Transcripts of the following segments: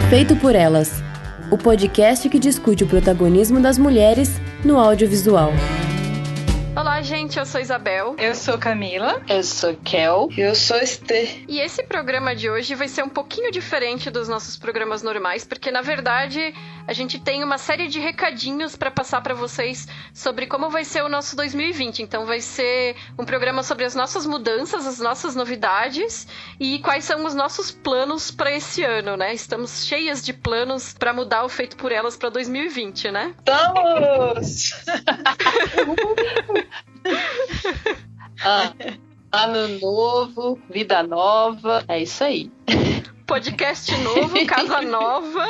Feito por Elas, o podcast que discute o protagonismo das mulheres no audiovisual. Olá, gente, eu sou Isabel. Eu sou Camila. Eu sou Kel. Eu sou Esther. E esse programa de hoje vai ser um pouquinho diferente dos nossos programas normais, porque, na verdade, a gente tem uma série de recadinhos para passar para vocês sobre como vai ser o nosso 2020. Então, vai ser um programa sobre as nossas mudanças, as nossas novidades e quais são os nossos planos para esse ano, né? Estamos cheias de planos para mudar o Feito por Elas para 2020, né? Estamos! Ano novo, vida nova, é isso aí. Podcast novo, casa nova.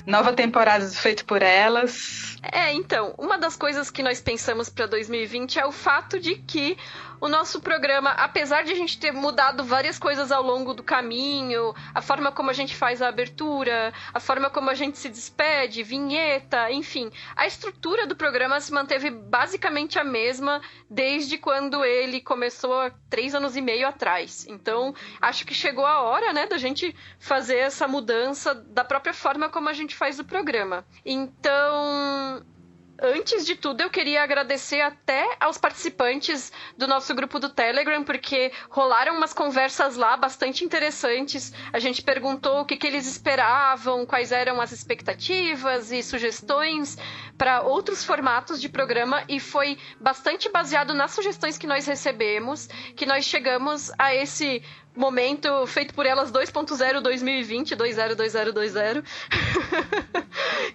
Nova temporada do Feito por Elas. Então, uma das coisas que nós pensamos para 2020 é o fato de que o nosso programa, apesar de a gente ter mudado várias coisas ao longo do caminho, a forma como a gente faz a abertura, a forma como a gente se despede, vinheta, enfim, a estrutura do programa se manteve basicamente a mesma desde quando ele começou há 3 anos e meio atrás. Então, acho que chegou a hora, né, da gente fazer essa mudança da própria forma como a gente faz o programa. Então, antes de tudo, eu queria agradecer até aos participantes do nosso grupo do Telegram, porque rolaram umas conversas lá bastante interessantes. A gente perguntou o que eles esperavam, quais eram as expectativas e sugestões para outros formatos de programa, e foi bastante baseado nas sugestões que nós recebemos, que nós chegamos a esse momento Feito por Elas 2.0 2020, 2020,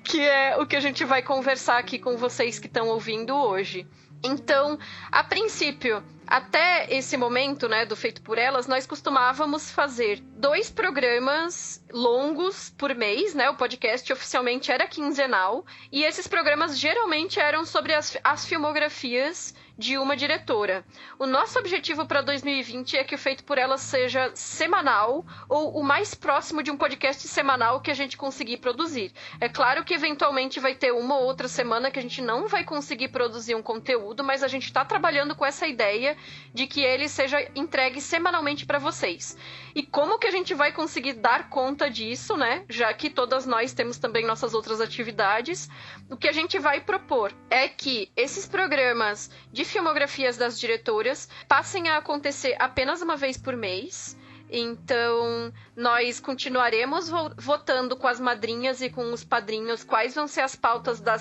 que é o que a gente vai conversar aqui com vocês que estão ouvindo hoje. Então, a princípio, até esse momento, né, do Feito por Elas, nós costumávamos fazer 2 programas longos por mês, né? O podcast oficialmente era quinzenal, e esses programas geralmente eram sobre as filmografias de uma diretora. O nosso objetivo para 2020 é que o Feito por Elas seja semanal, ou o mais próximo de um podcast semanal que a gente conseguir produzir. É claro que eventualmente vai ter uma ou outra semana que a gente não vai conseguir produzir um conteúdo, mas a gente está trabalhando com essa ideia de que ele seja entregue semanalmente para vocês. E como que a gente vai conseguir dar conta disso, né? Já que todas nós temos também nossas outras atividades, o que a gente vai propor é que esses programas de filmografias das diretoras passem a acontecer apenas uma vez por mês. Então, nós continuaremos votando com as madrinhas e com os padrinhos quais vão ser as pautas da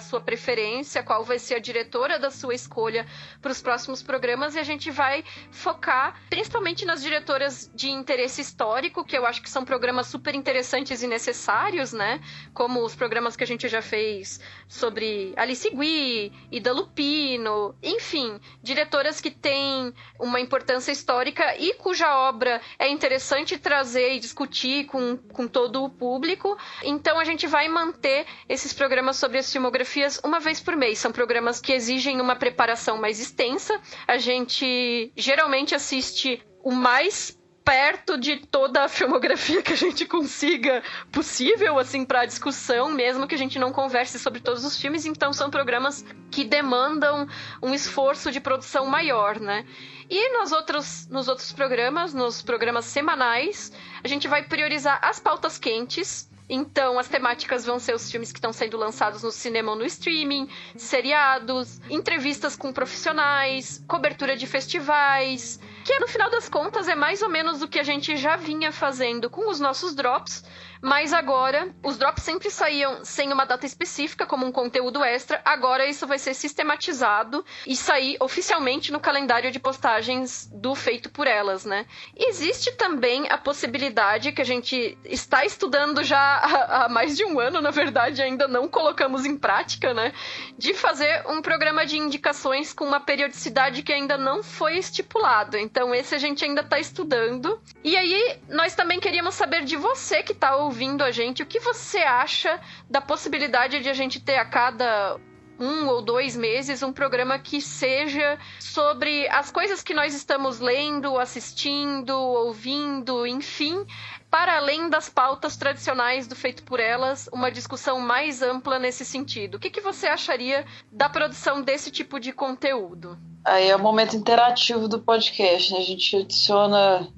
sua preferência, qual vai ser a diretora da sua escolha para os próximos programas, e a gente vai focar principalmente nas diretoras de interesse histórico, que eu acho que são programas super interessantes e necessários, né? Como os programas que a gente já fez sobre Alice Guy, Ida Lupino, enfim, diretoras que têm uma importância histórica e cuja obra é interessante trazer e discutir com todo o público. Então a gente vai manter esses programas sobre as filmografias uma vez por mês. São programas que exigem uma preparação mais extensa. A gente geralmente assiste o mais perto de toda a filmografia que a gente consiga possível, assim, para a discussão, mesmo que a gente não converse sobre todos os filmes. Então são programas que demandam um esforço de produção maior, né? E nos outros programas, nos programas semanais, a gente vai priorizar as pautas quentes. Então, as temáticas vão ser os filmes que estão sendo lançados no cinema ou no streaming, seriados, entrevistas com profissionais, cobertura de festivais, que no final das contas é mais ou menos o que a gente já vinha fazendo com os nossos drops, mas agora os drops sempre saíam sem uma data específica, como um conteúdo extra. Agora isso vai ser sistematizado e sair oficialmente no calendário de postagens do Feito por Elas, né? E existe também a possibilidade, que a gente está estudando já há mais de um ano, na verdade, ainda não colocamos em prática, né? De fazer um programa de indicações com uma periodicidade que ainda não foi estipulado. Então esse a gente ainda está estudando. E aí nós também queríamos saber de você que está ouvindo a gente, o que você acha da possibilidade de a gente ter a cada 1 ou 2 meses um programa que seja sobre as coisas que nós estamos lendo, assistindo, ouvindo, enfim, para além das pautas tradicionais do Feito por Elas, uma discussão mais ampla nesse sentido. O que você acharia da produção desse tipo de conteúdo? Aí é o momento interativo do podcast, né? A gente adiciona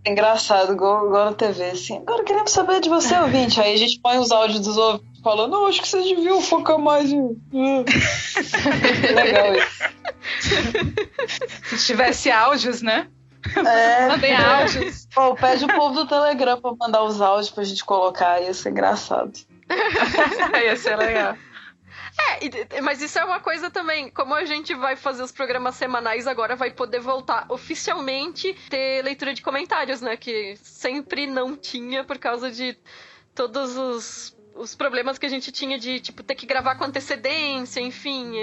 É engraçado, igual na TV, assim. Agora queremos saber de você, ouvinte. Aí a gente põe os áudios dos ouvintes falando, não, acho que vocês deviam focar mais em... Legal isso. Se tivesse áudios, né? Mandem áudios. Pô, pede o povo do Telegram pra mandar os áudios pra gente colocar, ia ser engraçado. Ia ser legal. Mas isso é uma coisa também, como a gente vai fazer os programas semanais agora, vai poder voltar oficialmente ter leitura de comentários, né? Que sempre não tinha por causa de todos os problemas que a gente tinha de, tipo, ter que gravar com antecedência, enfim.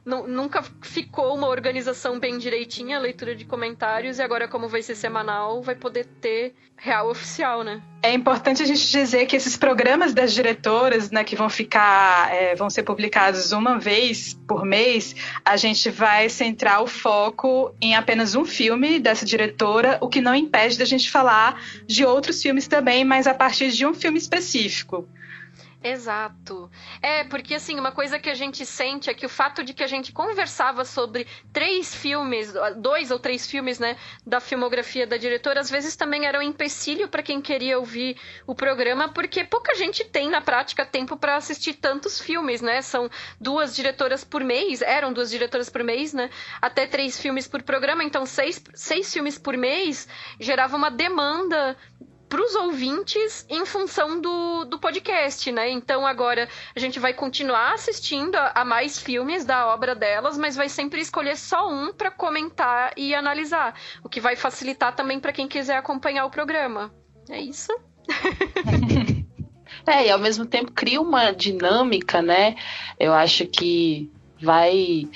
Nunca ficou uma organização bem direitinha, a leitura de comentários, e agora, como vai ser semanal, vai poder ter real oficial, né? É importante a gente dizer que esses programas das diretoras, né, que vão ser publicados uma vez por mês, a gente vai centrar o foco em apenas um filme dessa diretora, o que não impede da gente falar de outros filmes também, mas a partir de um filme específico. Exato. Porque assim, uma coisa que a gente sente é que o fato de que a gente conversava sobre 3 filmes, 2 ou 3 filmes, né, da filmografia da diretora, às vezes também era um empecilho para quem queria ouvir o programa, porque pouca gente tem na prática tempo para assistir tantos filmes, né? São 2 diretoras por mês, eram 2 diretoras por mês, né? Até 3 filmes por programa, então 6 filmes por mês gerava uma demanda para os ouvintes em função do podcast, né? Então agora a gente vai continuar assistindo a mais filmes da obra delas, mas vai sempre escolher só um para comentar e analisar, o que vai facilitar também para quem quiser acompanhar o programa. É isso? E ao mesmo tempo cria uma dinâmica, né? Eu acho que vai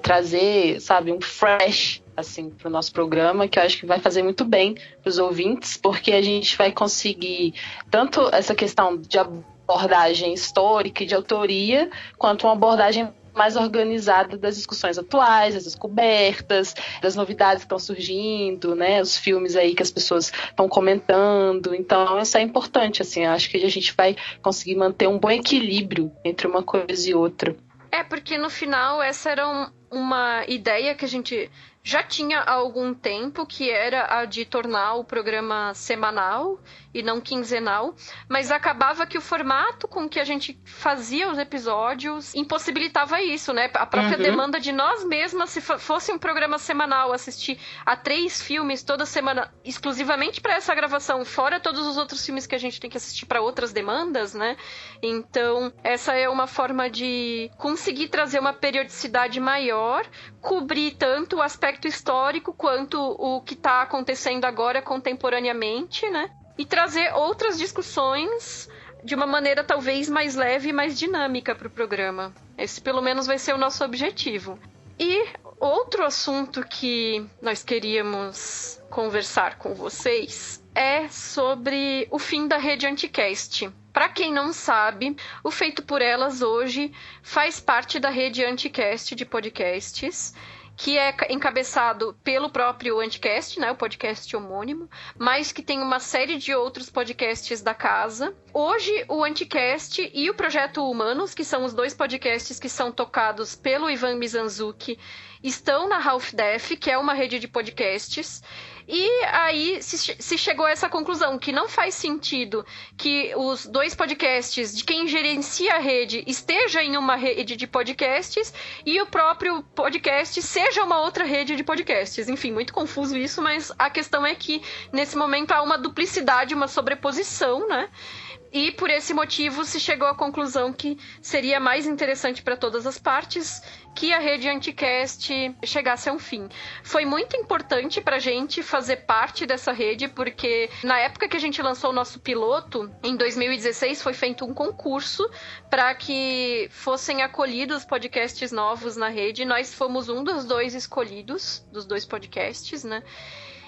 trazer, sabe, um fresh assim, para o nosso programa, que eu acho que vai fazer muito bem para os ouvintes, porque a gente vai conseguir tanto essa questão de abordagem histórica e de autoria, quanto uma abordagem mais organizada das discussões atuais, das descobertas, das novidades que estão surgindo, né, os filmes aí que as pessoas estão comentando. Então isso é importante, assim, eu acho que a gente vai conseguir manter um bom equilíbrio entre uma coisa e outra. Porque no final essa era uma ideia que a gente já tinha há algum tempo, que era a de tornar o programa semanal e não quinzenal, mas acabava que o formato com que a gente fazia os episódios impossibilitava isso, né? A própria demanda de nós mesmas, se fosse um programa semanal, assistir a 3 filmes toda semana, exclusivamente para essa gravação, fora todos os outros filmes que a gente tem que assistir para outras demandas, né? Então, essa é uma forma de conseguir trazer uma periodicidade maior, cobrir tanto o aspecto histórico quanto o que está acontecendo agora contemporaneamente, né? E trazer outras discussões de uma maneira talvez mais leve e mais dinâmica para o programa. Esse pelo menos vai ser o nosso objetivo. E outro assunto que nós queríamos conversar com vocês é sobre o fim da Rede Anticast. Para quem não sabe, o Feito por Elas hoje faz parte da Rede Anticast de podcasts, que é encabeçado pelo próprio Anticast, né, o podcast homônimo, mas que tem uma série de outros podcasts da casa. Hoje, o Anticast e o Projeto Humanos, que são os 2 podcasts que são tocados pelo Ivan Mizanzuki, estão na Half Def, que é uma rede de podcasts. E aí se chegou a essa conclusão, que não faz sentido que os 2 podcasts de quem gerencia a rede esteja em uma rede de podcasts e o próprio podcast seja uma outra rede de podcasts. Enfim, muito confuso isso, mas a questão é que nesse momento há uma duplicidade, uma sobreposição, né? E por esse motivo se chegou à conclusão que seria mais interessante para todas as partes que a rede Anticast chegasse a um fim. Foi muito importante para a gente fazer parte dessa rede, porque na época que a gente lançou o nosso piloto, em 2016, foi feito um concurso para que fossem acolhidos podcasts novos na rede. Nós fomos um dos 2 escolhidos, dos 2 podcasts, né?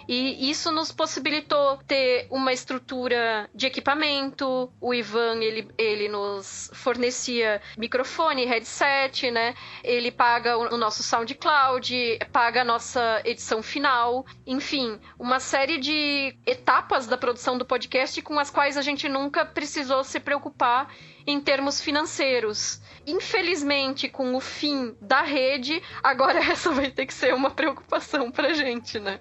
E isso nos possibilitou ter uma estrutura de equipamento. O Ivan, ele nos fornecia microfone, headset, né? Ele paga o nosso SoundCloud, paga a nossa edição final. Enfim, uma série de etapas da produção do podcast com as quais a gente nunca precisou se preocupar em termos financeiros. Infelizmente, com o fim da rede, agora essa vai ter que ser uma preocupação pra gente, né?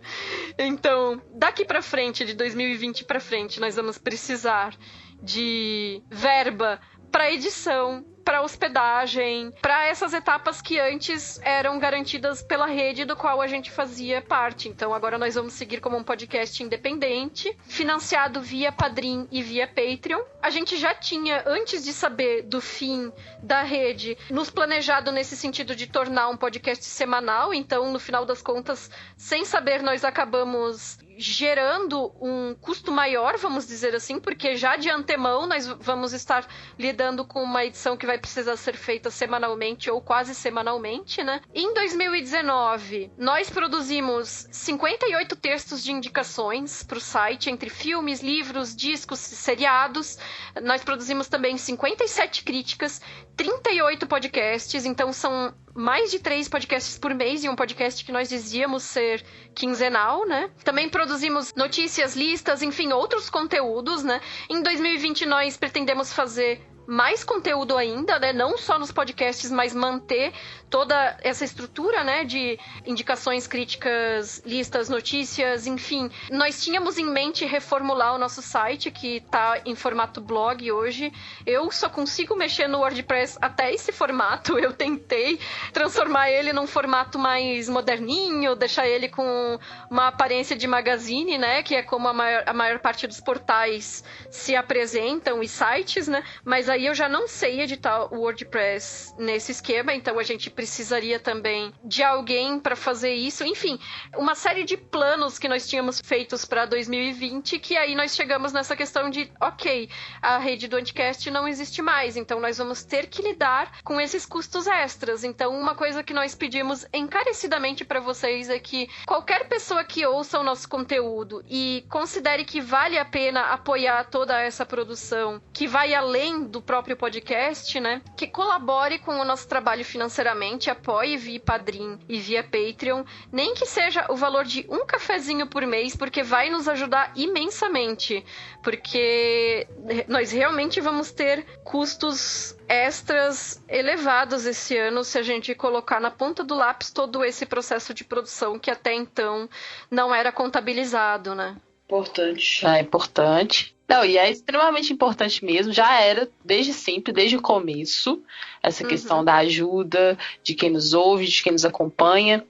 Então, daqui pra frente, de 2020 pra frente, nós vamos precisar de verba para edição, para hospedagem, para essas etapas que antes eram garantidas pela rede do qual a gente fazia parte. Então agora nós vamos seguir como um podcast independente, financiado via Padrim e via Patreon. A gente já tinha, antes de saber do fim da rede, nos planejado nesse sentido de tornar um podcast semanal. Então, no final das contas, sem saber, nós acabamos gerando um custo maior, vamos dizer assim, porque já de antemão nós vamos estar lidando com uma edição que vai precisar ser feita semanalmente ou quase semanalmente, né? Em 2019, nós produzimos 58 textos de indicações para o site, entre filmes, livros, discos, seriados. Nós produzimos também 57 críticas, 38 podcasts, então são mais de 3 podcasts por mês, e um podcast que nós dizíamos ser quinzenal, né? Também produzimos notícias, listas, enfim, outros conteúdos, né? Em 2020 nós pretendemos fazer mais conteúdo ainda, né? Não só nos podcasts, mas manter toda essa estrutura, né? De indicações, críticas, listas, notícias, enfim. Nós tínhamos em mente reformular o nosso site, que está em formato blog hoje. Eu só consigo mexer no WordPress até esse formato. Eu tentei transformar ele num formato mais moderninho, deixar ele com uma aparência de magazine, né? Que é como a maior parte dos portais se apresentam, e sites, né? Mas aí eu já não sei editar o WordPress nesse esquema, então a gente precisaria também de alguém para fazer isso. Enfim, uma série de planos que nós tínhamos feitos para 2020, que aí nós chegamos nessa questão de, ok, a rede do Anticast não existe mais, então nós vamos ter que lidar com esses custos extras. Então, uma coisa que nós pedimos encarecidamente para vocês é que qualquer pessoa que ouça o nosso conteúdo e considere que vale a pena apoiar toda essa produção, que vai além do próprio podcast, né? Que colabore com o nosso trabalho financeiramente, apoie via Padrim e via Patreon, nem que seja o valor de um cafezinho por mês, porque vai nos ajudar imensamente, porque nós realmente vamos ter custos extras elevados esse ano se a gente colocar na ponta do lápis todo esse processo de produção que até então não era contabilizado, né? Importante. É importante. Não, e é extremamente importante mesmo, já era desde sempre, desde o começo, essa questão da ajuda de quem nos ouve, de quem nos acompanha.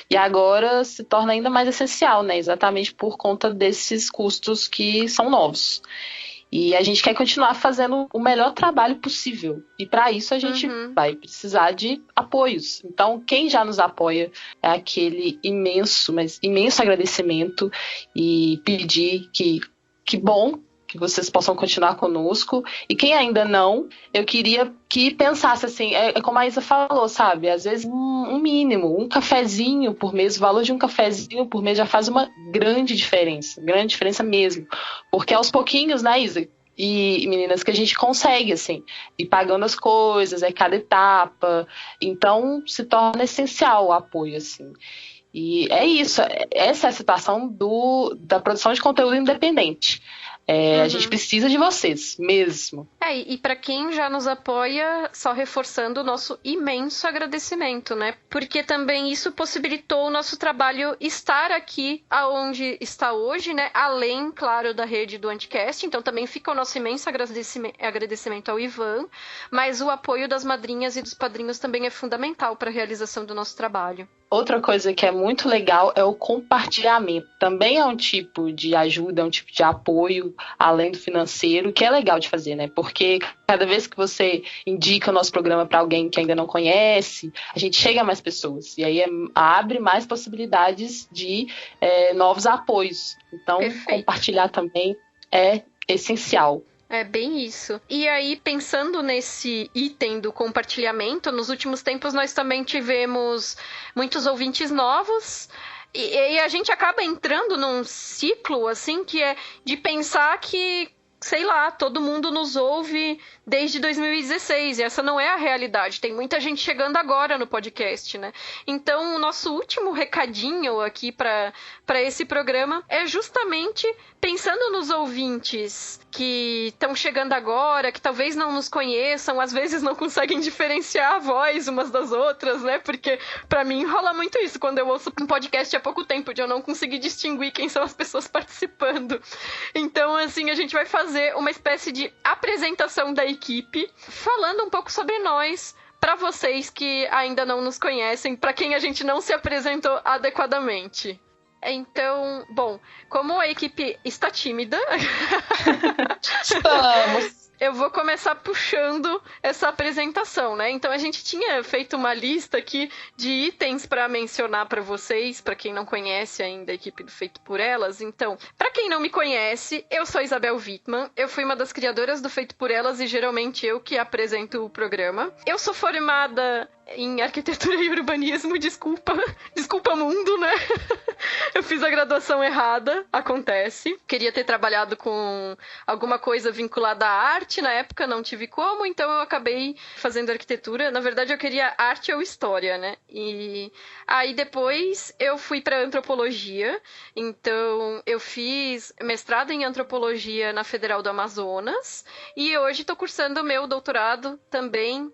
E agora se torna ainda mais essencial, né? Exatamente por conta desses custos que são novos. E a gente quer continuar fazendo o melhor trabalho possível. E para isso a gente vai precisar de apoios. Então, quem já nos apoia é aquele imenso, mas imenso agradecimento, e pedir que bom que vocês possam continuar conosco. E quem ainda não, eu queria que pensasse assim, é como a Isa falou, sabe? Às vezes um mínimo, um cafezinho por mês, o valor de um cafezinho por mês já faz uma grande diferença mesmo. Porque aos pouquinhos, né, Isa? E meninas, que a gente consegue, assim, ir pagando as coisas, cada etapa. Então, se torna essencial o apoio, assim. E é isso, essa é a situação da produção de conteúdo independente. A gente precisa de vocês, mesmo. E para quem já nos apoia, só reforçando o nosso imenso agradecimento, né? Porque também isso possibilitou o nosso trabalho estar aqui aonde está hoje, né? Além, claro, da rede do Anticast. Então também fica o nosso imenso agradecimento ao Ivan. Mas o apoio das madrinhas e dos padrinhos também é fundamental para a realização do nosso trabalho. Outra coisa que é muito legal é o compartilhamento. Também é um tipo de ajuda, é um tipo de apoio, além do financeiro, que é legal de fazer, né? Porque cada vez que você indica o nosso programa para alguém que ainda não conhece, a gente chega a mais pessoas. E aí abre mais possibilidades de novos apoios. Então, compartilhar também é essencial. É bem isso. E aí, pensando nesse item do compartilhamento, nos últimos tempos nós também tivemos muitos ouvintes novos. E a gente acaba entrando num ciclo, assim, que é de pensar que sei lá, todo mundo nos ouve desde 2016, e essa não é a realidade. Tem muita gente chegando agora no podcast, né? Então, o nosso último recadinho aqui para esse programa é justamente pensando nos ouvintes que estão chegando agora, que talvez não nos conheçam, às vezes não conseguem diferenciar a voz umas das outras, né? Porque pra mim rola muito isso quando eu ouço um podcast há pouco tempo, de eu não conseguir distinguir quem são as pessoas participando. Então, assim, a gente vai fazer uma espécie de apresentação da equipe, falando um pouco sobre nós, para vocês que ainda não nos conhecem, para quem a gente não se apresentou adequadamente. Então, bom, como a equipe está tímida, eu vou começar puxando essa apresentação, né? Então, a gente tinha feito uma lista aqui de itens para mencionar para vocês, para quem não conhece ainda a equipe do Feito por Elas. Então, para quem não me conhece, eu sou Isabel Wittmann, eu fui uma das criadoras do Feito por Elas e geralmente eu que apresento o programa. Eu sou formada em arquitetura e urbanismo, desculpa mundo, né? Eu fiz a graduação errada, acontece. Queria ter trabalhado com alguma coisa vinculada à arte, na época não tive como, então eu acabei fazendo arquitetura. Na verdade, eu queria arte ou história, né? E aí depois eu fui para antropologia, então eu fiz mestrado em antropologia na Federal do Amazonas e hoje estou cursando o meu doutorado também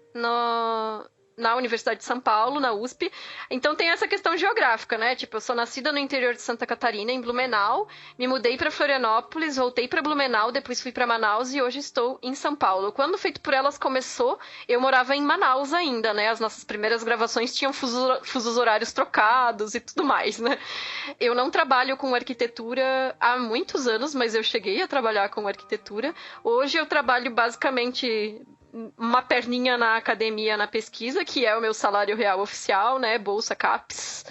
na Universidade de São Paulo, na USP. Então tem essa questão geográfica, né? Tipo, eu sou nascida no interior de Santa Catarina, em Blumenau, me mudei para Florianópolis, voltei para Blumenau, depois fui para Manaus e hoje estou em São Paulo. Quando o Feito por Elas começou, eu morava em Manaus ainda, né? As nossas primeiras gravações tinham fusos horários trocados e tudo mais, né? Eu não trabalho com arquitetura há muitos anos, mas eu cheguei a trabalhar com arquitetura. Hoje eu trabalho basicamente uma perninha na academia, na pesquisa, que é o meu salário real oficial, né, Bolsa CAPES,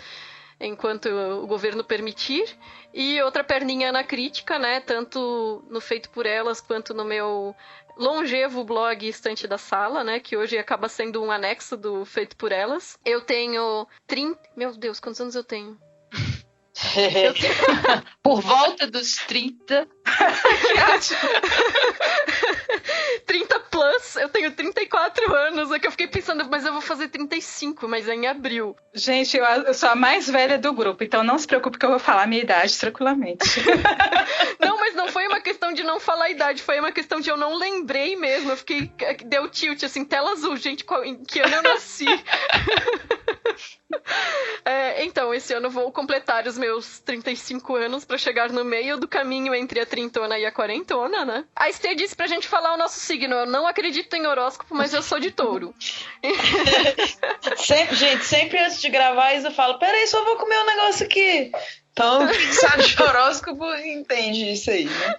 enquanto o governo permitir, e outra perninha na crítica, né, tanto no Feito por Elas, quanto no meu longevo blog Estante da Sala, né, que hoje acaba sendo um anexo do Feito por Elas. Eu tenho 30... Meu Deus, quantos anos eu tenho? Por volta dos 30. 30 plus, eu tenho 34 anos, é que eu fiquei pensando, mas eu vou fazer 35, mas é em abril. Gente, eu sou a mais velha do grupo, então não se preocupe que eu vou falar a minha idade tranquilamente. Não, mas não foi uma questão de não falar a idade, foi uma questão de eu não lembrei mesmo, eu fiquei, deu tilt, assim, tela azul, gente, em que ano eu nasci? Então, esse ano eu vou completar os meus 35 anos pra chegar no meio do caminho entre a trintona e a quarentona, né? A Esther disse pra gente falar o nosso signo. Eu não acredito em horóscopo, mas eu sou de touro. Sempre antes de gravar, a Isa fala, peraí, só vou comer um negócio aqui. Então, quem sabe de horóscopo entende isso aí, né?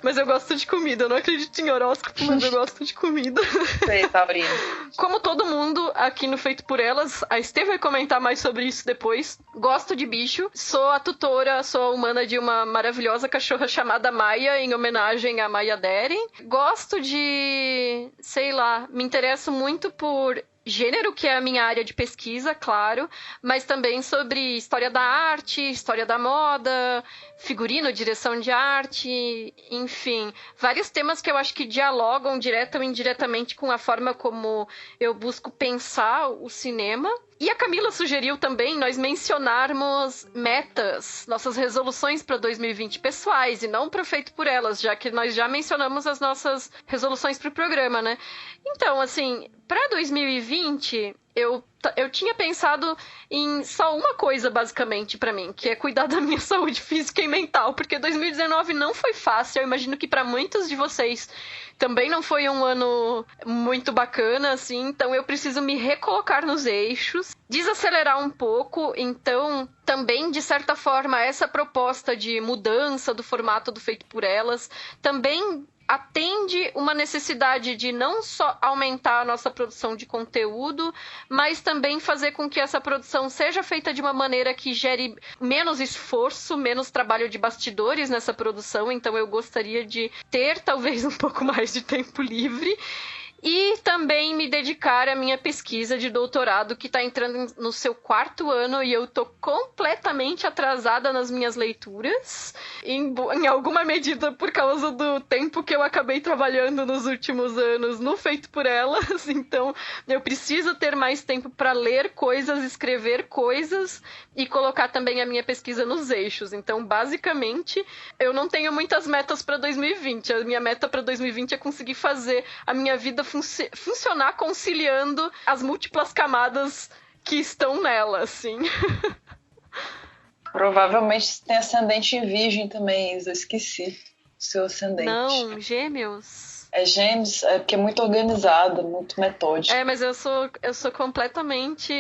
Mas eu gosto de comida. Eu não acredito em horóscopo, mas eu gosto de comida. Sei, Taurino. Como todo mundo aqui no Feito por Elas, a Esther vai comentar mais sobre isso depois. Gosto de bicho. Sou a tutora, sou a humana de uma maravilhosa cachorra chamada Maia, em homenagem a Maya Deren. Gosto de, sei lá, me interesso muito por gênero, que é a minha área de pesquisa, claro, mas também sobre história da arte, história da moda, figurino, direção de arte, enfim, vários temas que eu acho que dialogam direta ou indiretamente com a forma como eu busco pensar o cinema. E a Camila sugeriu também nós mencionarmos metas, nossas resoluções para 2020 pessoais e não para Feito por Elas, já que nós já mencionamos as nossas resoluções para o programa, né? Então, assim, para 2020, eu tinha pensado em só uma coisa, basicamente, para mim, que é cuidar da minha saúde física e mental, porque 2019 não foi fácil. Eu imagino que para muitos de vocês também não foi um ano muito bacana, assim, então eu preciso me recolocar nos eixos, desacelerar um pouco. Então, também, de certa forma, essa proposta de mudança do formato do Feito por Elas também atende uma necessidade de não só aumentar a nossa produção de conteúdo, mas também fazer com que essa produção seja feita de uma maneira que gere menos esforço, menos trabalho de bastidores nessa produção. Então eu gostaria de ter talvez um pouco mais de tempo livre. E também me dedicar à minha pesquisa de doutorado, que está entrando no seu 4º ano e eu estou completamente atrasada nas minhas leituras, em alguma medida por causa do tempo que eu acabei trabalhando nos últimos anos no Feito por Elas. Então, eu preciso ter mais tempo para ler coisas, escrever coisas e colocar também a minha pesquisa nos eixos. Então, basicamente, eu não tenho muitas metas para 2020. A minha meta para 2020 é conseguir fazer a minha vida funcionar conciliando as múltiplas camadas que estão nela, assim. Provavelmente você tem ascendente em virgem também, Isa. Eu esqueci o seu ascendente. Não, Gêmeos. É Gêmeos, é porque é muito organizada, muito metódica. Mas eu sou completamente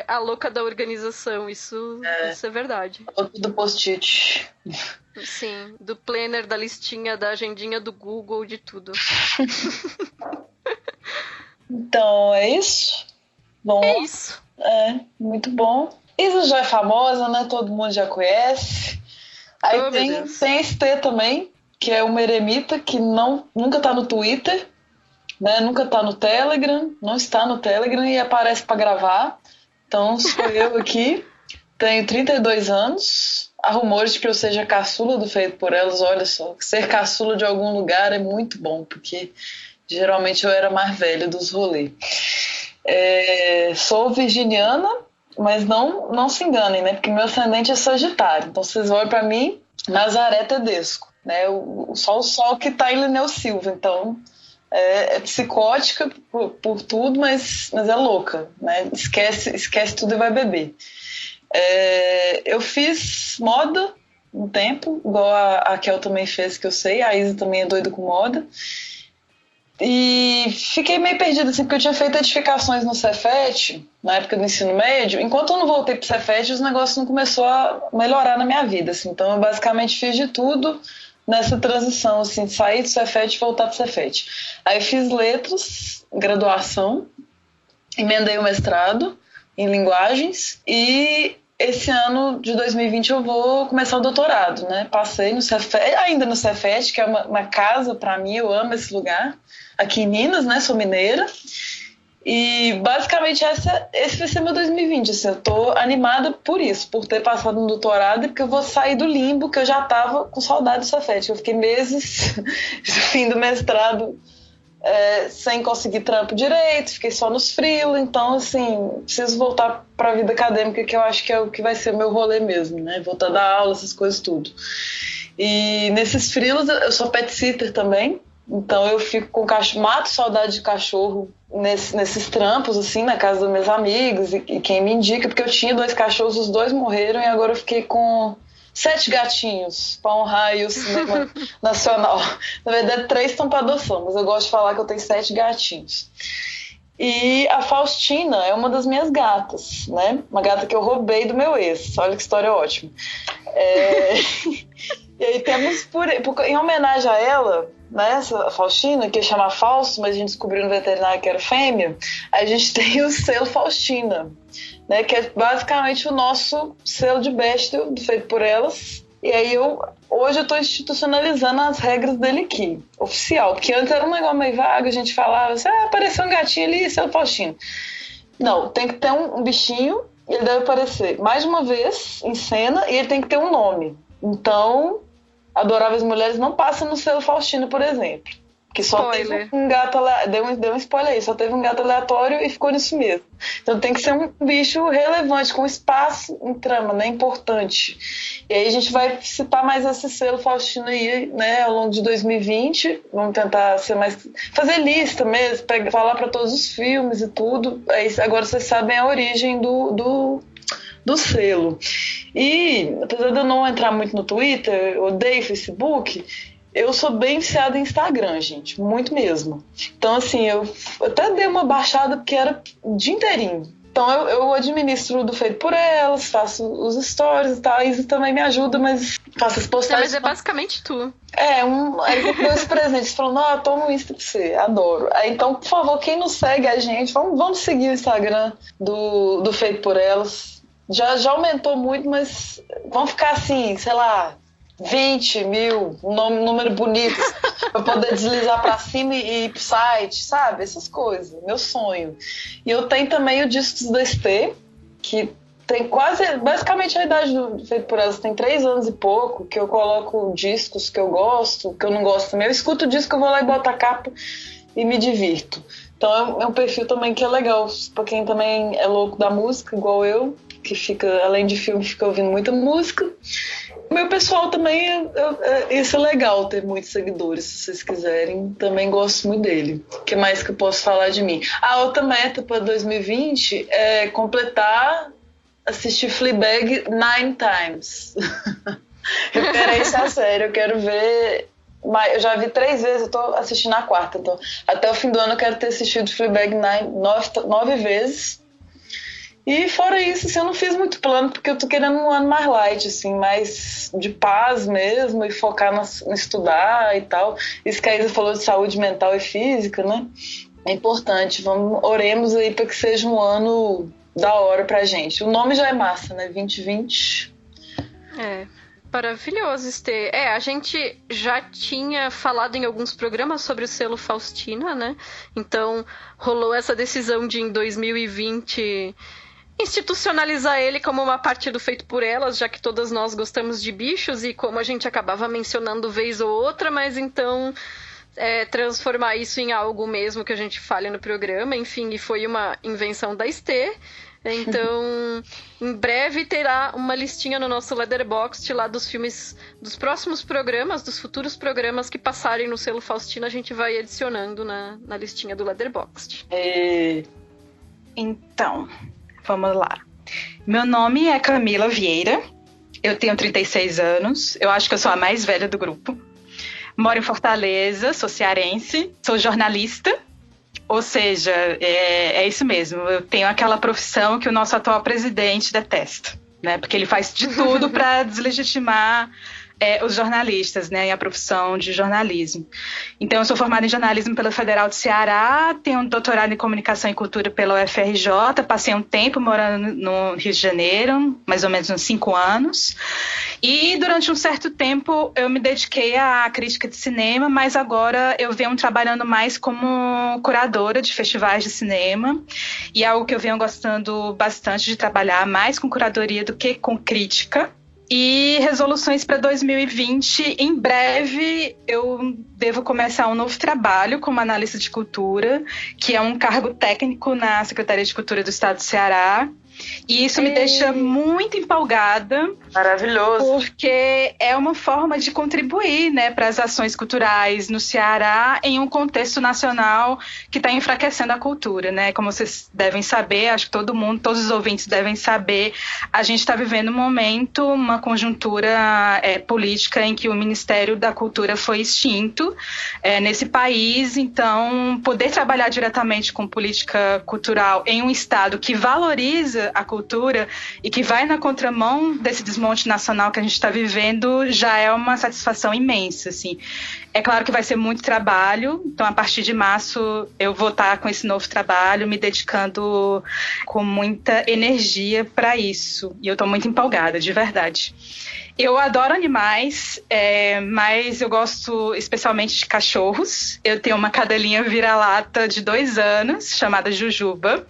a louca da organização, isso é verdade. Do post-it. Sim, do planner, da listinha, da agendinha do Google, de tudo. Então, é isso? Bom, é isso. Muito bom. Isa já é famosa, né? Todo mundo já conhece. Aí tem esse T também, que é uma eremita que nunca tá no Twitter, né? Nunca tá no Telegram, não está no Telegram e aparece para gravar. Então, sou eu aqui. Tenho 32 anos. Há rumores de que eu seja caçula do Feito por Elas. Olha só, ser caçula de algum lugar é muito bom, porque geralmente eu era mais velha dos rolês. Sou virginiana, mas não se enganem, né? Porque meu ascendente é Sagitário. Então vocês olham para mim, Nazaré Tedesco, né? Só o Sol que tá em Lineu Silva. Então é psicótica por tudo, mas é louca, né? Esquece tudo e vai beber. Eu fiz moda um tempo, igual a Kel também fez, que eu sei. A Isa também é doida com moda. E fiquei meio perdida, assim, porque eu tinha feito edificações no Cefet, na época do ensino médio. Enquanto eu não voltei pro Cefet, os negócios não começaram a melhorar na minha vida, assim. Então eu basicamente fiz de tudo nessa transição, assim, de sair do Cefet e voltar pro Cefet. Aí fiz letras, graduação, emendei o mestrado em linguagens e esse ano de 2020 eu vou começar o doutorado, né? Passei no Cefet, ainda no Cefet, que é uma casa para mim, eu amo esse lugar. Aqui em Minas, né? Sou mineira. E basicamente esse vai ser meu 2020. Assim, eu tô animada por isso, por ter passado no doutorado, e porque eu vou sair do limbo que eu já tava com saudade do Cefet. Eu fiquei meses do fim do mestrado sem conseguir trampo direito, fiquei só nos freela, então assim, preciso voltar para a vida acadêmica, que eu acho que é o que vai ser o meu rolê mesmo, né? Voltar a dar aula, essas coisas tudo. E nesses freelas eu sou pet sitter também, então eu fico com cachorro, mato saudade de cachorro nesses trampos, assim, na casa dos meus amigos, e quem me indica, porque eu tinha 2 cachorros, os 2 morreram, e agora eu fiquei com 7 gatinhos para honrar aí o cinema nacional. Na verdade, 3 estão para adoção, mas eu gosto de falar que eu tenho 7 gatinhos. E a Faustina é uma das minhas gatas, né? Uma gata que eu roubei do meu ex. Olha que história ótima. E aí temos, em homenagem a ela, né, essa Faustina, que ia chamar Fausto, mas a gente descobriu no veterinário que era fêmea, a gente tem o selo Faustina, né, que é basicamente o nosso selo de Bechdel, Feito por Elas. E aí hoje eu estou institucionalizando as regras dele aqui, oficial, porque antes era um negócio meio vago, a gente falava assim, apareceu um gatinho ali, selo Faustina. Não, tem que ter um bichinho, ele deve aparecer mais de uma vez em cena e ele tem que ter um nome. Então, Adoráveis Mulheres não passa no selo Faustina, por exemplo. Que só teve um gato, deu um spoiler aí, só teve um gato aleatório e ficou nisso mesmo. Então tem que ser um bicho relevante, com espaço em trama, né, importante. E aí a gente vai citar mais esse selo Faustina aí, né, ao longo de 2020. Vamos tentar fazer lista mesmo, falar para todos os filmes e tudo. Aí agora vocês sabem a origem do selo. E apesar de eu não entrar muito no Twitter, eu odeio Facebook, eu sou bem viciada em Instagram, gente, muito mesmo. Então assim, eu até dei uma baixada porque era o dia inteirinho. Então eu administro do Feito por Elas, faço os stories e tal, a Isa também me ajuda, mas faço as postagens. Mas é basicamente tu. Aí eu dou esse presente, falando, toma um Insta pra você, adoro. Aí, então, por favor, quem não segue a gente, vamos seguir o Instagram do Feito por Elas. Já aumentou muito, mas vamos ficar assim, sei lá, 20 mil, um número bonito, pra poder deslizar pra cima e ir pro site, sabe? Essas coisas, meu sonho. E eu tenho também o Discos da ST, que tem basicamente a idade do Feito por Elas, tem 3 anos e pouco, que eu coloco discos que eu gosto, que eu não gosto também. Eu escuto o disco, eu vou lá e boto a capa e me divirto. Então é um perfil também que é legal, pra quem também é louco da música, igual eu, que fica, além de filme, fica ouvindo muita música. O meu pessoal também, isso é legal, ter muitos seguidores, se vocês quiserem. Também gosto muito dele. O que mais que eu posso falar de mim? A outra meta para 2020 é completar, assistir Fleabag 9 times. Eu quero isso a sério, eu quero ver... Eu já vi 3 vezes, eu tô assistindo a 4ª. Então, até o fim do ano eu quero ter assistido Fleabag 9 vezes. E fora isso, assim, eu não fiz muito plano, porque eu tô querendo um ano mais light, assim, mais de paz mesmo, e focar no estudar e tal. Isso que a Isa falou de saúde mental e física, né? É importante, oremos aí para que seja um ano da hora pra gente. O nome já é massa, né? 2020. Maravilhoso, Estê. A gente já tinha falado em alguns programas sobre o selo Faustina, né? Então, rolou essa decisão de, em 2020, institucionalizar ele como uma parte do Feito por Elas, já que todas nós gostamos de bichos, e como a gente acabava mencionando vez ou outra, mas então... transformar isso em algo mesmo que a gente fale no programa, enfim, e foi uma invenção da Estê. Então, em breve terá uma listinha no nosso Letterboxd lá dos filmes, dos próximos programas, dos futuros programas que passarem no selo Faustina, a gente vai adicionando na listinha do Letterboxd. Então, vamos lá. Meu nome é Camila Vieira, eu tenho 36 anos, eu acho que eu sou a mais velha do grupo. Moro em Fortaleza, sou cearense, sou jornalista, ou seja, é isso mesmo, eu tenho aquela profissão que o nosso atual presidente detesta, né? Porque ele faz de tudo para deslegitimar os jornalistas, né, e a profissão de jornalismo. Então, eu sou formada em jornalismo pela Federal do Ceará, tenho um doutorado em comunicação e cultura pela UFRJ, passei um tempo morando no Rio de Janeiro, mais ou menos uns 5 anos, e durante um certo tempo eu me dediquei à crítica de cinema, mas agora eu venho trabalhando mais como curadora de festivais de cinema, e é algo que eu venho gostando bastante de trabalhar, mais com curadoria do que com crítica. E resoluções para 2020, em breve eu devo começar um novo trabalho como analista de cultura, que é um cargo técnico na Secretaria de Cultura do Estado do Ceará. E isso me deixa muito empolgada. Maravilhoso. Porque é uma forma de contribuir, né, para as ações culturais no Ceará em um contexto nacional que está enfraquecendo a cultura, né? Como vocês devem saber, acho que todos os ouvintes devem saber, a gente está vivendo um momento, uma conjuntura política em que o Ministério da Cultura foi extinto nesse país. Então, poder trabalhar diretamente com política cultural em um estado que valoriza a cultura e que vai na contramão desse desmonte nacional que a gente está vivendo já é uma satisfação imensa, assim. É claro que vai ser muito trabalho, então a partir de março eu vou estar com esse novo trabalho, me dedicando com muita energia para isso, e eu estou muito empolgada, de verdade. Eu adoro animais, mas eu gosto especialmente de cachorros. Eu tenho uma cadelinha vira-lata de 2 anos, chamada Jujuba.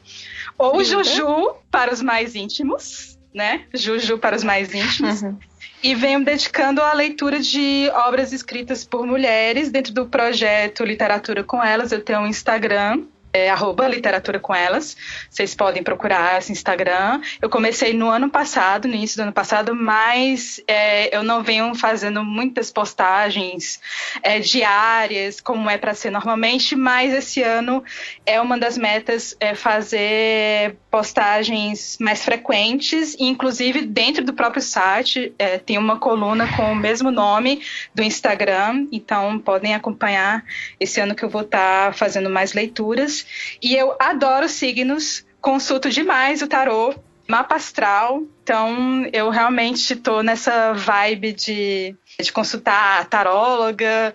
Ou Juju para os mais íntimos, né? Juju para os mais íntimos. Uhum. E venho dedicando à leitura de obras escritas por mulheres dentro do projeto Literatura com Elas. Eu tenho um Instagram, @literatura com elas. Vocês podem procurar esse Instagram. Eu comecei no início do ano passado, mas eu não venho fazendo muitas postagens diárias, como é para ser normalmente, mas esse ano é uma das metas fazer postagens mais frequentes, e inclusive dentro do próprio site tem uma coluna com o mesmo nome do Instagram, então podem acompanhar esse ano que eu vou estar fazendo mais leituras. E eu adoro signos, consulto demais o tarô, mapa astral, então eu realmente estou nessa vibe de consultar a taróloga,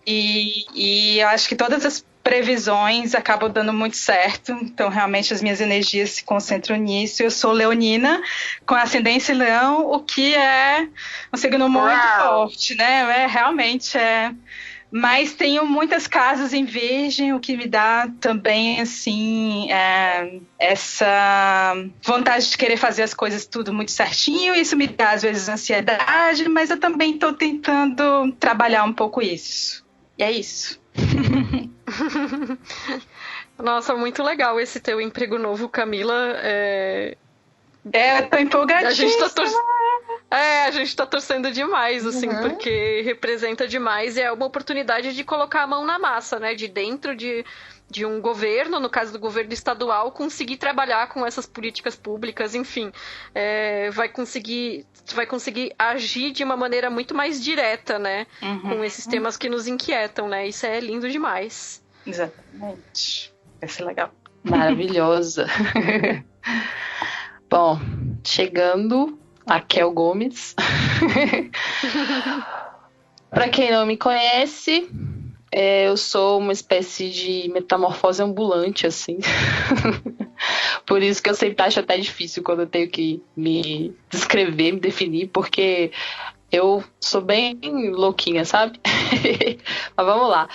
e eu acho que todas as previsões acabam dando muito certo, então realmente as minhas energias se concentram nisso. Eu sou leonina, com ascendência em leão, o que é um signo muito forte, né? Realmente é. Mas tenho muitas casas em Virgem, o que me dá também, assim, essa vontade de querer fazer as coisas tudo muito certinho. Isso me dá, às vezes, ansiedade, mas eu também estou tentando trabalhar um pouco isso. E é isso. Nossa, muito legal esse teu emprego novo, Camila. Eu tô empolgadíssima. A gente tá torcendo demais, assim, porque representa demais e é uma oportunidade de colocar a mão na massa, né? De dentro de um governo, no caso do governo estadual, conseguir trabalhar com essas políticas públicas, enfim. Vai conseguir agir de uma maneira muito mais direta, né? Com esses temas que nos inquietam, né? Isso é lindo demais. Exatamente. Vai ser legal. Maravilhosa. Bom, chegando a Kel Gomes. Para quem não me conhece, eu sou uma espécie de metamorfose ambulante, assim. Por isso que eu sempre acho até difícil quando eu tenho que me descrever, me definir, porque eu sou bem louquinha, sabe? Mas vamos lá.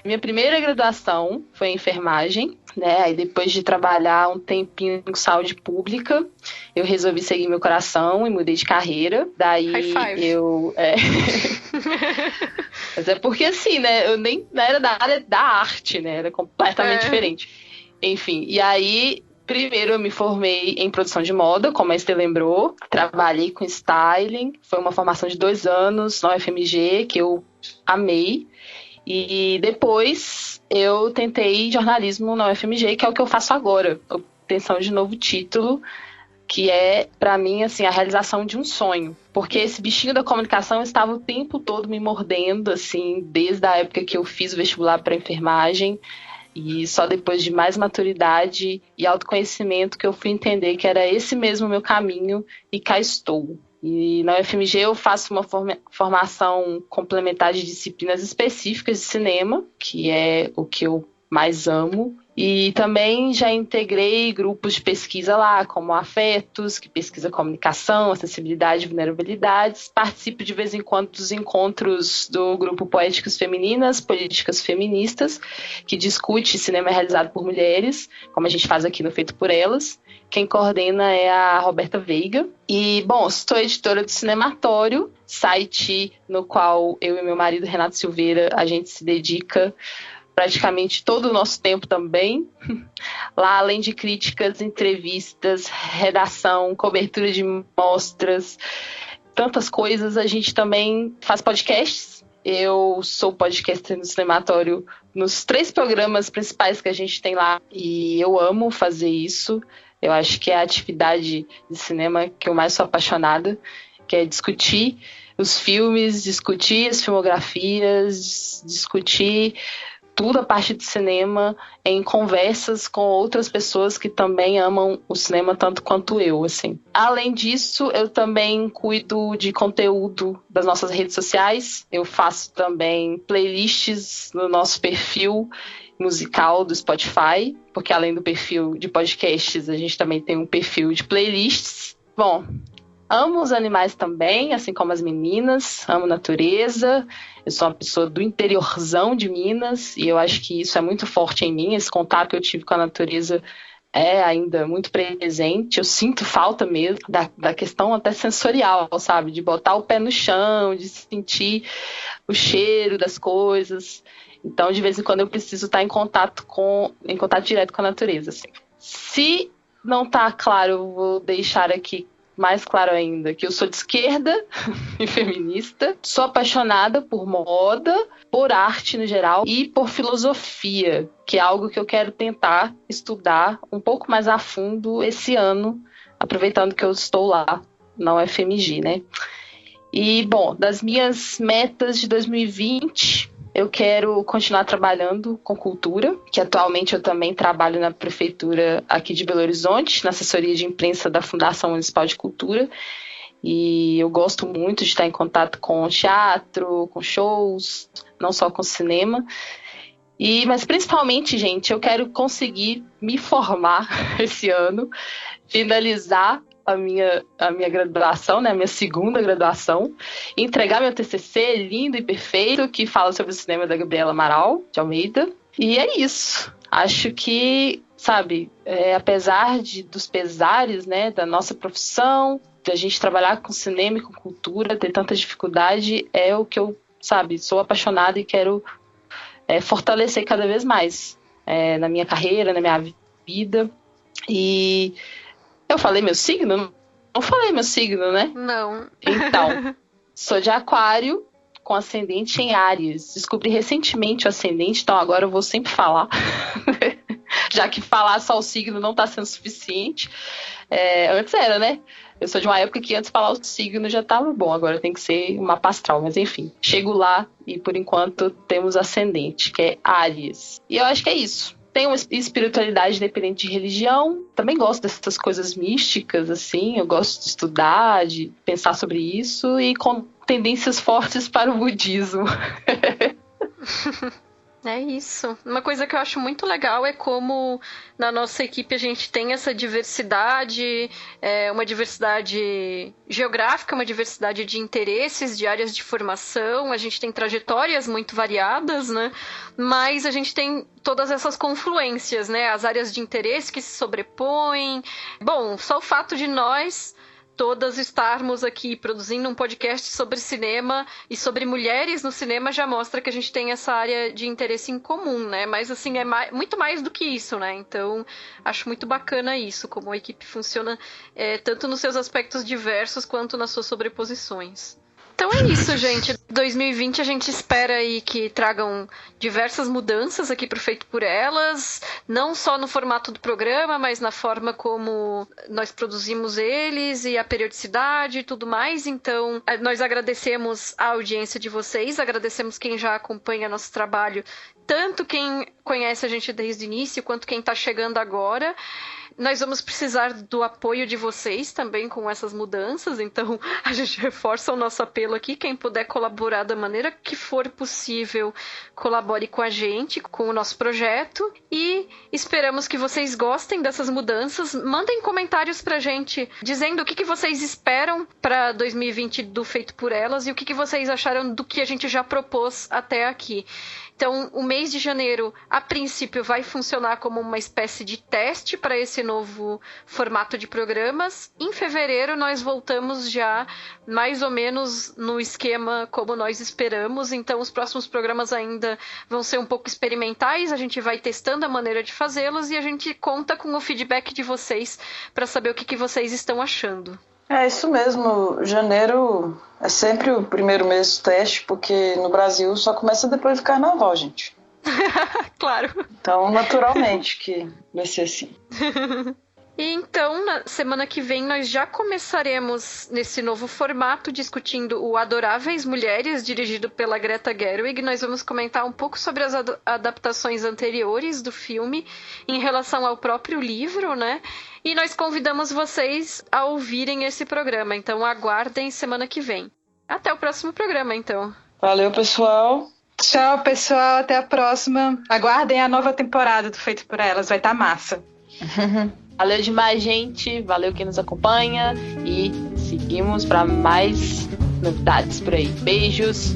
Minha primeira graduação foi em enfermagem, né? Aí depois de trabalhar um tempinho com saúde pública, eu resolvi seguir meu coração e mudei de carreira. Daí High five. eu... Mas é porque assim, né? Eu nem era da área da arte, né? Era completamente diferente. Enfim, e aí... Primeiro eu me formei em produção de moda, como a Esther lembrou. Trabalhei com styling. Foi uma formação de 2 anos na UFMG, que eu amei. E depois eu tentei jornalismo na UFMG, que é o que eu faço agora. Obtenção de novo título, que é, pra mim, assim, a realização de um sonho. Porque esse bichinho da comunicação estava o tempo todo me mordendo, assim, desde a época que eu fiz o vestibular para enfermagem. E só depois de mais maturidade e autoconhecimento que eu fui entender que era esse mesmo meu caminho, e cá estou. E na UFMG eu faço uma formação complementar de disciplinas específicas de cinema, que é o que eu mais amo. E também já integrei grupos de pesquisa lá, como Afetos, que pesquisa comunicação, acessibilidade e vulnerabilidades. Participo de vez em quando dos encontros do grupo Poéticas Femininas, Políticas Feministas, que discute cinema realizado por mulheres, como a gente faz aqui no Feito por Elas. Quem coordena é a Roberta Veiga. E, bom, sou editora do Cinematório, site no qual eu e meu marido, Renato Silveira, a gente se dedica praticamente todo o nosso tempo também. Lá, além de críticas, entrevistas, redação, cobertura de mostras, tantas coisas, a gente também faz podcasts. Eu sou podcaster no Cinematório nos 3 programas principais que a gente tem lá, e eu amo fazer isso. Eu acho que é a atividade de cinema que eu mais sou apaixonada, que é discutir os filmes, discutir as filmografias, discutir tudo a parte de cinema em conversas com outras pessoas que também amam o cinema tanto quanto eu, assim. Além disso, eu também cuido de conteúdo das nossas redes sociais. Eu faço também playlists no nosso perfil musical do Spotify, porque além do perfil de podcasts, a gente também tem um perfil de playlists. Bom, amo os animais também, assim como as meninas, amo natureza. Eu sou uma pessoa do interiorzão de Minas e eu acho que isso é muito forte em mim. Esse contato que eu tive com a natureza é ainda muito presente. Eu sinto falta mesmo da questão até sensorial, sabe? De botar o pé no chão, de sentir o cheiro das coisas. Então, de vez em quando eu preciso estar em contato direto com a natureza, assim. Se não está claro, eu vou deixar aqui mais claro ainda, que eu sou de esquerda e feminista, sou apaixonada por moda, por arte no geral e por filosofia, que é algo que eu quero tentar estudar um pouco mais a fundo esse ano, aproveitando que eu estou lá na UFMG, né? E, bom, das minhas metas de 2020... eu quero continuar trabalhando com cultura, que atualmente eu também trabalho na prefeitura aqui de Belo Horizonte, na assessoria de imprensa da Fundação Municipal de Cultura. E eu gosto muito de estar em contato com teatro, com shows, não só com cinema. Mas principalmente, gente, eu quero conseguir me formar esse ano, finalizar a minha graduação, né, a minha segunda graduação, entregar meu TCC lindo e perfeito, que fala sobre o cinema da Gabriela Amaral de Almeida. E é isso. Acho que, sabe, apesar dos pesares, né, da nossa profissão, da gente trabalhar com cinema e com cultura, ter tanta dificuldade, é o que eu, sabe, sou apaixonada e quero fortalecer cada vez mais na minha carreira, na minha vida. E eu falei meu signo? Não falei meu signo, né? Não. Então, sou de Aquário, com ascendente em Áries. Descobri recentemente o ascendente, então agora eu vou sempre falar. Já que falar só o signo não tá sendo suficiente. Antes era, né? Eu sou de uma época que antes falar o signo já tava bom, agora tem que ser uma astral, mas enfim. Chego lá e por enquanto temos ascendente, que é Áries. E eu acho que é isso. Tenho uma espiritualidade independente de religião. Também gosto dessas coisas místicas, assim. Eu gosto de estudar, de pensar sobre isso. E com tendências fortes para o budismo. É isso. Uma coisa que eu acho muito legal é como na nossa equipe a gente tem essa diversidade, uma diversidade geográfica, uma diversidade de interesses, de áreas de formação, a gente tem trajetórias muito variadas, né? Mas a gente tem todas essas confluências, né? As áreas de interesse que se sobrepõem. Bom, só o fato de nós todas estarmos aqui produzindo um podcast sobre cinema e sobre mulheres no cinema já mostra que a gente tem essa área de interesse em comum, né? Mas, assim, muito mais do que isso, né? Então, acho muito bacana isso, como a equipe funciona tanto nos seus aspectos diversos quanto nas suas sobreposições. Então é isso, gente. 2020 a gente espera aí que tragam diversas mudanças aqui pro Feito por Elas, não só no formato do programa, mas na forma como nós produzimos eles e a periodicidade e tudo mais. Então, nós agradecemos a audiência de vocês, agradecemos quem já acompanha nosso trabalho, tanto quem conhece a gente desde o início, quanto quem está chegando agora. Nós vamos precisar do apoio de vocês também com essas mudanças, então a gente reforça o nosso apelo aqui. Quem puder colaborar da maneira que for possível, colabore com a gente, com o nosso projeto. E esperamos que vocês gostem dessas mudanças. Mandem comentários pra gente, dizendo o que vocês esperam para 2020 do Feito por Elas e o que vocês acharam do que a gente já propôs até aqui. Então, o mês de janeiro, a princípio, vai funcionar como uma espécie de teste para esse novo formato de programas. Em fevereiro, nós voltamos já mais ou menos no esquema como nós esperamos. Então, os próximos programas ainda vão ser um pouco experimentais. A gente vai testando a maneira de fazê-los e a gente conta com o feedback de vocês para saber o que vocês estão achando. É isso mesmo, janeiro é sempre o primeiro mês do teste, porque no Brasil só começa depois do carnaval, gente. Claro. Então, naturalmente que vai ser assim. E então, na semana que vem, nós já começaremos nesse novo formato discutindo o Adoráveis Mulheres, dirigido pela Greta Gerwig. Nós vamos comentar um pouco sobre as adaptações anteriores do filme em relação ao próprio livro, né? E nós convidamos vocês a ouvirem esse programa, então aguardem semana que vem. Até o próximo programa, então. Valeu, pessoal. Tchau, pessoal. Até a próxima. Aguardem a nova temporada do Feito por Elas. Vai estar massa. Valeu demais, gente. Valeu quem nos acompanha. E seguimos para mais novidades por aí. Beijos.